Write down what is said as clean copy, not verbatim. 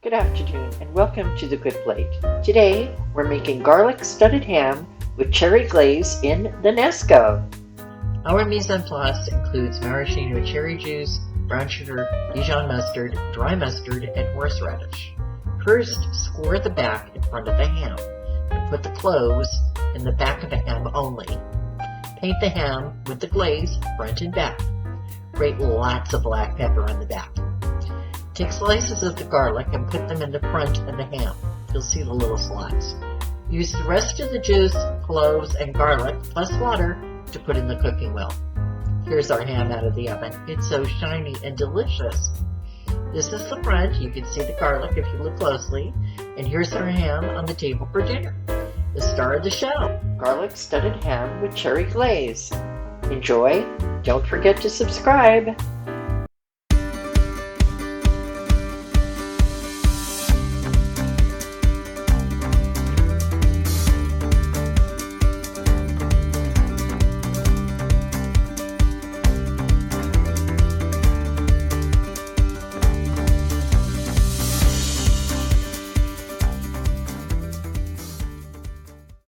Good afternoon and welcome to The Good Plate. Today we're making garlic studded ham with cherry glaze in the Nesco. Our mise en place includes maraschino cherry juice, brown sugar, Dijon mustard, dry mustard, and horseradish. First, score the back in front of the ham and put the cloves in the back of the ham only. Paint the ham with the glaze front and back. Grate lots of black pepper on the back. Take slices of the garlic and put them in the front of the ham. You'll see the little slots. Use the rest of the juice, cloves, and garlic, plus water, to put in the cooking wheel. Here's our ham out of the oven. It's so shiny and delicious. This is the front. You can see the garlic if you look closely. And here's our ham on the table for dinner. The star of the show, garlic studded ham with cherry glaze. Enjoy. Don't forget to subscribe.